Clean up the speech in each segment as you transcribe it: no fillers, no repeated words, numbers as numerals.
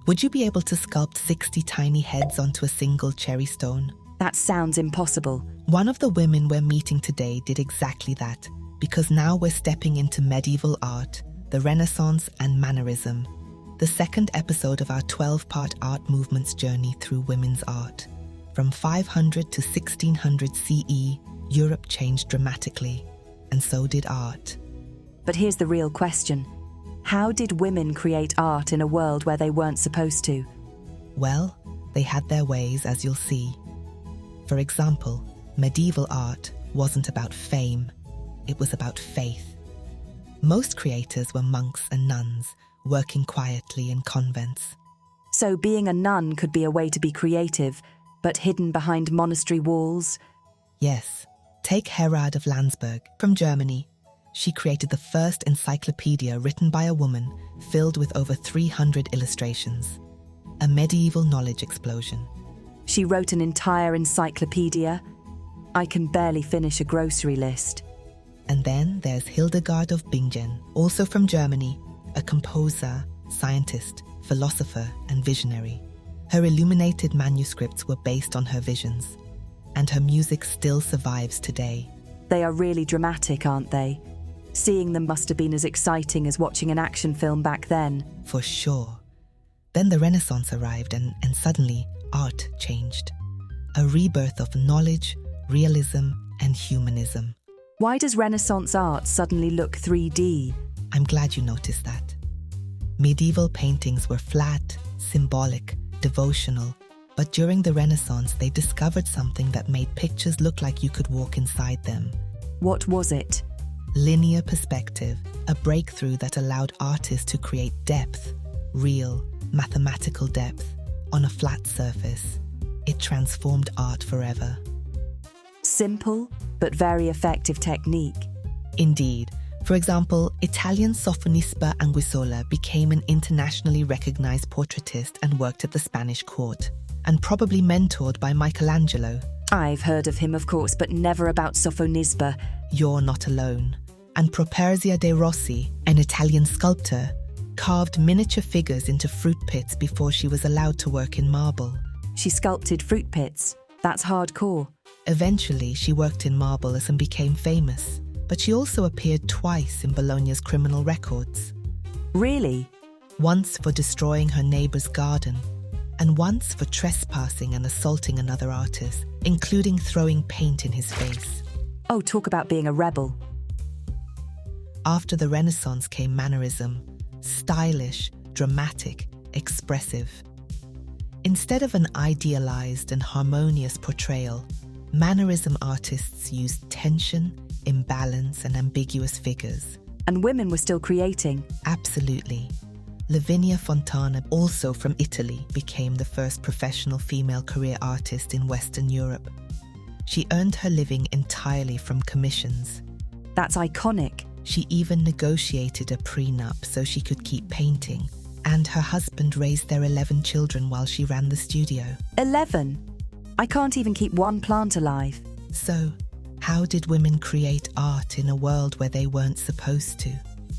Would you be able to sculpt 60 tiny heads onto a single cherry stone? That sounds impossible. One of the women we're meeting today did exactly that, because now we're stepping into medieval art, the Renaissance and Mannerism, the second episode of our 12-part art movement's journey through women's art. From 500 to 1600 CE, Europe changed dramatically, and so did art. But here's the real question. How did women create art in a world where they weren't supposed to? Well, they had their ways, as you'll see. For example, medieval art wasn't about fame, it was about faith. Most creators were monks and nuns, working quietly in convents. So being a nun could be a way to be creative, but hidden behind monastery walls? Yes. Take Herrad of Landsberg from Germany. She created the first encyclopaedia written by a woman, filled with over 300 illustrations. A medieval knowledge explosion. She wrote an entire encyclopedia. I can barely finish a grocery list. And then there's Hildegard of Bingen, also from Germany, a composer, scientist, philosopher, and visionary. Her illuminated manuscripts were based on her visions, and her music still survives today. They are really dramatic, aren't they? Seeing them must have been as exciting as watching an action film back then. For sure. Then the Renaissance arrived and suddenly art changed. A rebirth of knowledge, realism, and humanism. Why does Renaissance art suddenly look 3D? I'm glad you noticed that. Medieval paintings were flat, symbolic, devotional, but during the Renaissance they discovered something that made pictures look like you could walk inside them. What was it? Linear perspective, a breakthrough that allowed artists to create depth, real, mathematical depth, on a flat surface. It transformed art forever. Simple, but very effective technique. Indeed. For example, Italian Sofonisba Anguissola became an internationally recognized portraitist and worked at the Spanish court, and probably mentored by Michelangelo. I've heard of him, of course, but never about Sofonisba. You're not alone. And Properzia de Rossi, an Italian sculptor, carved miniature figures into fruit pits before she was allowed to work in marble. She sculpted fruit pits. That's hardcore. Eventually, she worked in marble and became famous, but she also appeared twice in Bologna's criminal records. Really? Once for destroying her neighbor's garden, and once for trespassing and assaulting another artist, including throwing paint in his face. Oh, talk about being a rebel. After the Renaissance came Mannerism, stylish, dramatic, expressive. Instead of an idealized and harmonious portrayal, Mannerism artists used tension, imbalance, and ambiguous figures. And women were still creating? Absolutely. Lavinia Fontana, also from Italy, became the first professional female career artist in Western Europe. She earned her living entirely from commissions. That's iconic. She even negotiated a prenup so she could keep painting, and her husband raised their 11 children while she ran the studio. 11? I can't even keep one plant alive. So, how did women create art in a world where they weren't supposed to?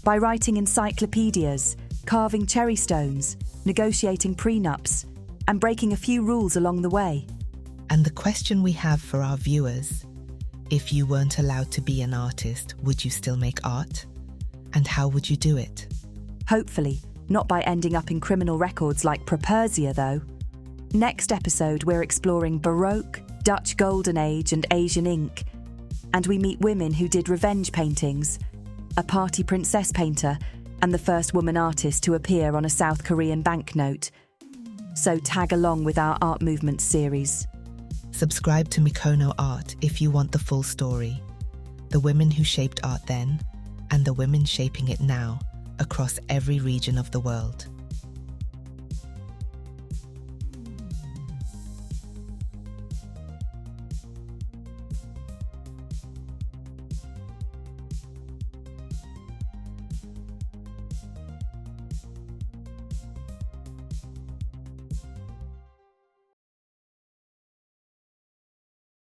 By writing encyclopedias, carving cherry stones, negotiating prenups, and breaking a few rules along the way. And the question we have for our viewers: if you weren't allowed to be an artist, would you still make art? And how would you do it? Hopefully, not by ending up in criminal records like Properzia, though. Next episode, we're exploring Baroque, Dutch Golden Age, and Asian ink. And we meet women who did revenge paintings, a party princess painter, and the first woman artist to appear on a South Korean banknote. So tag along with our Art Movement series. Subscribe to MIKONO Art if you want the full story. The women who shaped art then, and the women shaping it now, across every region of the world.